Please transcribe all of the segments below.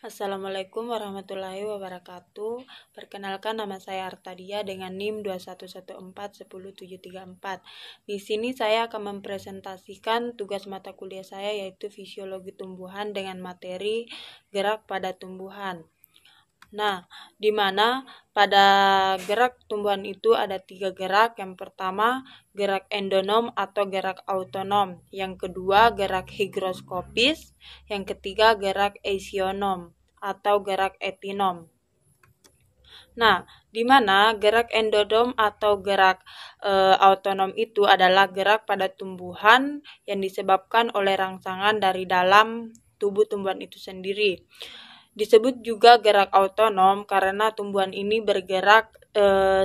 Assalamualaikum warahmatullahi wabarakatuh. Perkenalkan, nama saya Artadia dengan NIM 2114107734. Di sini saya akan mempresentasikan tugas mata kuliah saya, yaitu fisiologi tumbuhan dengan materi gerak pada tumbuhan. Nah, di mana pada gerak tumbuhan itu ada 3 gerak. Yang pertama, gerak endonom atau gerak autonom. Yang kedua, gerak higroskopis. Yang ketiga, gerak esionom atau gerak etinom. Nah, di mana gerak endonom atau gerak autonom itu adalah gerak pada tumbuhan yang disebabkan oleh rangsangan dari dalam tubuh tumbuhan itu sendiri. Disebut juga gerak autonom karena tumbuhan ini bergerak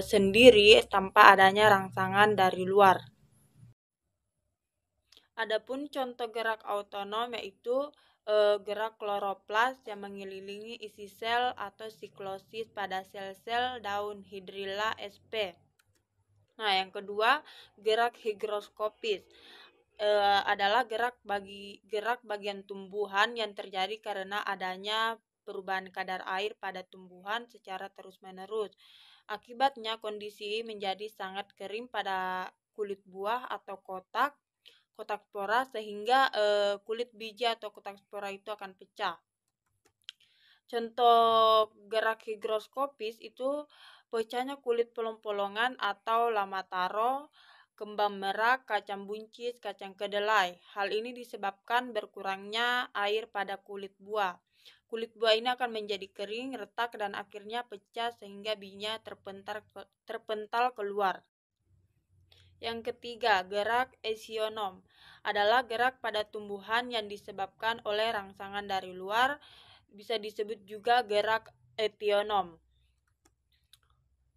sendiri tanpa adanya rangsangan dari luar. Adapun contoh gerak autonom yaitu gerak kloroplas yang mengelilingi isi sel atau siklosis pada sel-sel daun Hydrilla sp. Nah, yang kedua, gerak higroskopis adalah gerak bagian tumbuhan yang terjadi karena adanya perubahan kadar air pada tumbuhan secara terus-menerus. Akibatnya kondisi menjadi sangat kering pada kulit buah atau kotak spora sehingga kulit biji atau kotak spora itu akan pecah. Contoh gerak higroskopis itu pecahnya kulit polong-polongan atau lamataro, kembang merah, kacang buncis, kacang kedelai. Hal ini disebabkan berkurangnya air pada kulit buah. Kulit buah ini akan menjadi kering, retak, dan akhirnya pecah sehingga bijinya terpental keluar. Yang ketiga, gerak esionom adalah gerak pada tumbuhan yang disebabkan oleh rangsangan dari luar, bisa disebut juga gerak etionom.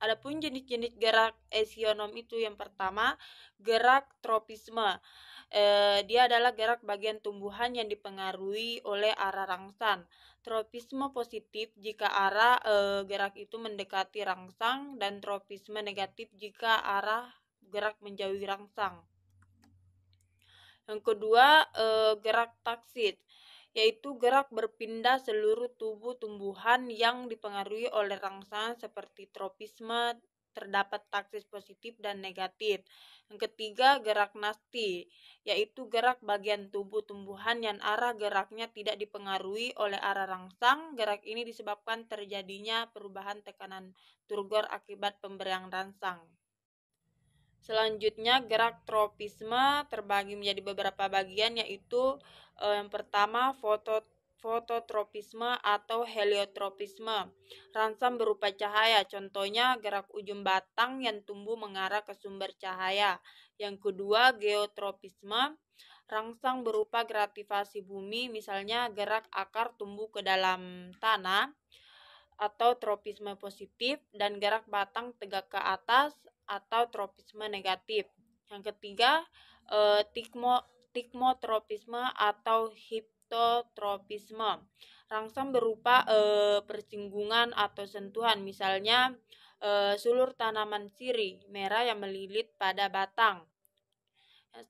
Adapun jenis-jenis gerak esionom itu yang pertama, gerak tropisme. Dia adalah gerak bagian tumbuhan yang dipengaruhi oleh arah rangsang. Tropisme positif jika arah gerak itu mendekati rangsang, dan tropisme negatif jika arah gerak menjauhi rangsang. Yang kedua, gerak taksit, yaitu gerak berpindah seluruh tubuh tumbuhan yang dipengaruhi oleh rangsangan seperti tropisme, terdapat taksis positif dan negatif. Yang ketiga, gerak nasti, yaitu gerak bagian tubuh tumbuhan yang arah geraknya tidak dipengaruhi oleh arah rangsang. Gerak ini disebabkan terjadinya perubahan tekanan turgor akibat pemberian rangsang. Selanjutnya, gerak tropisme terbagi menjadi beberapa bagian, yaitu yang pertama, fototropisme atau heliotropisme. Rangsang berupa cahaya, contohnya gerak ujung batang yang tumbuh mengarah ke sumber cahaya. Yang kedua, geotropisme. Rangsang berupa gravitasasi bumi, misalnya gerak akar tumbuh ke dalam tanah, atau tropisme positif, dan gerak batang tegak ke atas atau tropisme negatif. Yang ketiga, tikmotropisme atau hiptotropisme. Rangsang berupa persinggungan atau sentuhan, misalnya sulur tanaman sirih merah yang melilit pada batang.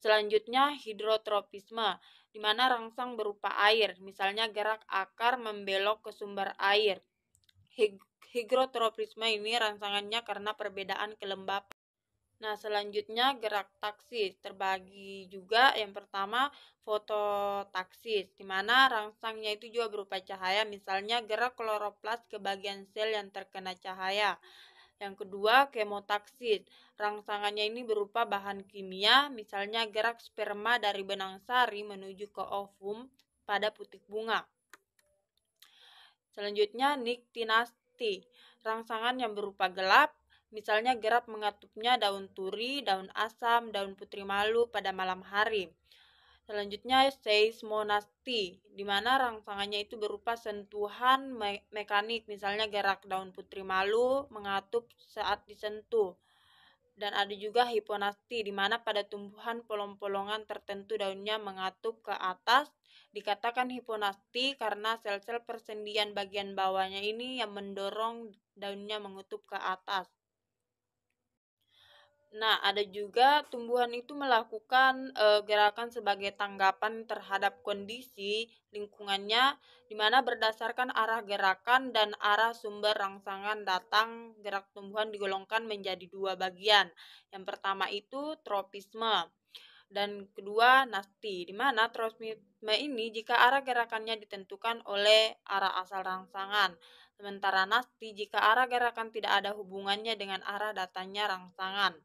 Selanjutnya, hidrotropisme, di mana rangsang berupa air, misalnya gerak akar membelok ke sumber air. Higrotropisme ini rangsangannya karena perbedaan kelembapan. Nah, selanjutnya gerak taksis terbagi juga. Yang pertama, fototaksis, di mana rangsangnya itu juga berupa cahaya, misalnya gerak kloroplas ke bagian sel yang terkena cahaya. Yang kedua, kemotaksis, rangsangannya ini berupa bahan kimia, misalnya gerak sperma dari benang sari menuju ke ovum pada putik bunga. Selanjutnya, niktinasti, rangsangan yang berupa gelap, misalnya gerak mengatupnya daun turi, daun asam, daun putri malu pada malam hari. Selanjutnya, seismonasti, di mana rangsangannya itu berupa sentuhan mekanik, misalnya gerak daun putri malu mengatup saat disentuh. Dan ada juga hiponasti, di mana pada tumbuhan polong-polongan tertentu daunnya mengatup ke atas. Dikatakan hiponasti karena sel-sel persendian bagian bawahnya ini yang mendorong daunnya mengutup ke atas. Nah, ada juga tumbuhan itu melakukan gerakan sebagai tanggapan terhadap kondisi lingkungannya, di mana berdasarkan arah gerakan dan arah sumber rangsangan datang, gerak tumbuhan digolongkan menjadi dua bagian. Yang pertama itu tropisme dan kedua nasti, di mana tropisme ini jika arah gerakannya ditentukan oleh arah asal rangsangan. Sementara nasti jika arah gerakan tidak ada hubungannya dengan arah datangnya rangsangan.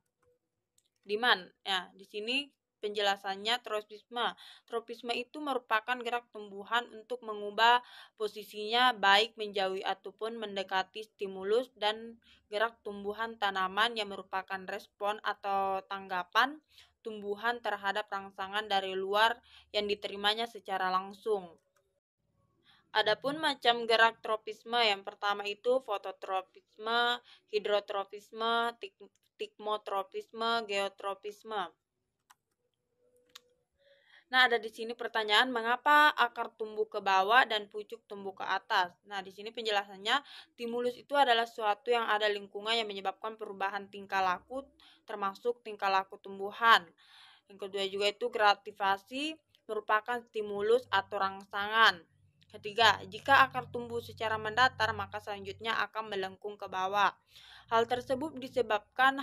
Di sini penjelasannya tropisme. Tropisme itu merupakan gerak tumbuhan untuk mengubah posisinya baik menjauhi ataupun mendekati stimulus, dan gerak tumbuhan tanaman yang merupakan respon atau tanggapan tumbuhan terhadap rangsangan dari luar yang diterimanya secara langsung. Adapun macam gerak tropisme, yang pertama itu fototropisme, hidrotropisme, tikmotropisme, geotropisme. Nah, ada di sini pertanyaan, mengapa akar tumbuh ke bawah dan pucuk tumbuh ke atas? Nah, di sini penjelasannya, stimulus itu adalah suatu yang ada lingkungan yang menyebabkan perubahan tingkah laku, termasuk tingkah laku tumbuhan. Yang kedua juga itu gratifikasi, merupakan stimulus atau rangsangan. Ketiga, jika akar tumbuh secara mendatar, maka selanjutnya akan melengkung ke bawah. Hal tersebut disebabkan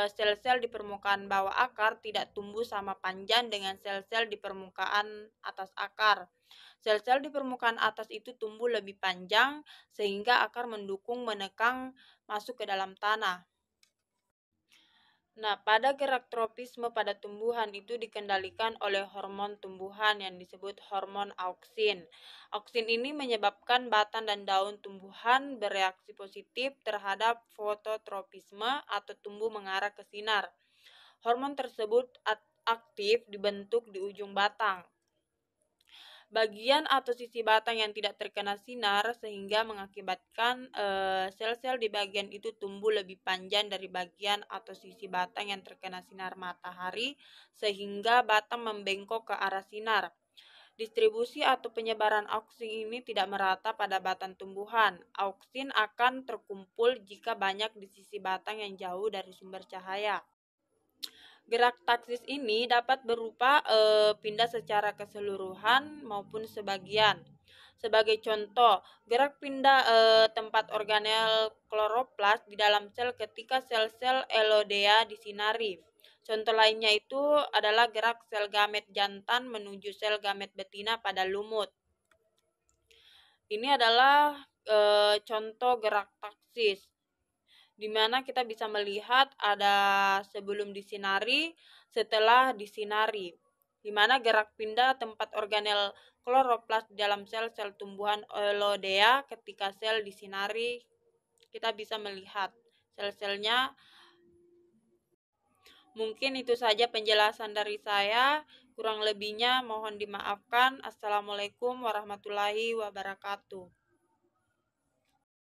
sel-sel di permukaan bawah akar tidak tumbuh sama panjang dengan sel-sel di permukaan atas akar. Sel-sel di permukaan atas itu tumbuh lebih panjang sehingga akar mendukung menekan masuk ke dalam tanah. Nah, pada gerak tropisme pada tumbuhan itu dikendalikan oleh hormon tumbuhan yang disebut hormon auksin. Auksin ini menyebabkan batang dan daun tumbuhan bereaksi positif terhadap fototropisme atau tumbuh mengarah ke sinar. Hormon tersebut aktif dibentuk di ujung batang, bagian atau sisi batang yang tidak terkena sinar, sehingga mengakibatkan sel-sel di bagian itu tumbuh lebih panjang dari bagian atau sisi batang yang terkena sinar matahari, sehingga batang membengkok ke arah sinar. Distribusi atau penyebaran auksin ini tidak merata pada batang tumbuhan. Auksin akan terkumpul jika banyak di sisi batang yang jauh dari sumber cahaya. Gerak taksis ini dapat berupa pindah secara keseluruhan maupun sebagian. Sebagai contoh, gerak pindah tempat organel kloroplas di dalam sel ketika sel-sel elodea disinari. Contoh lainnya itu adalah gerak sel gamet jantan menuju sel gamet betina pada lumut. Ini adalah contoh gerak taksis, di mana kita bisa melihat ada sebelum disinari, setelah disinari, di mana gerak pindah tempat organel kloroplas di dalam sel-sel tumbuhan elodea ketika sel disinari, kita bisa melihat sel-selnya. Mungkin itu saja penjelasan dari saya, kurang lebihnya mohon dimaafkan. Assalamualaikum warahmatullahi wabarakatuh.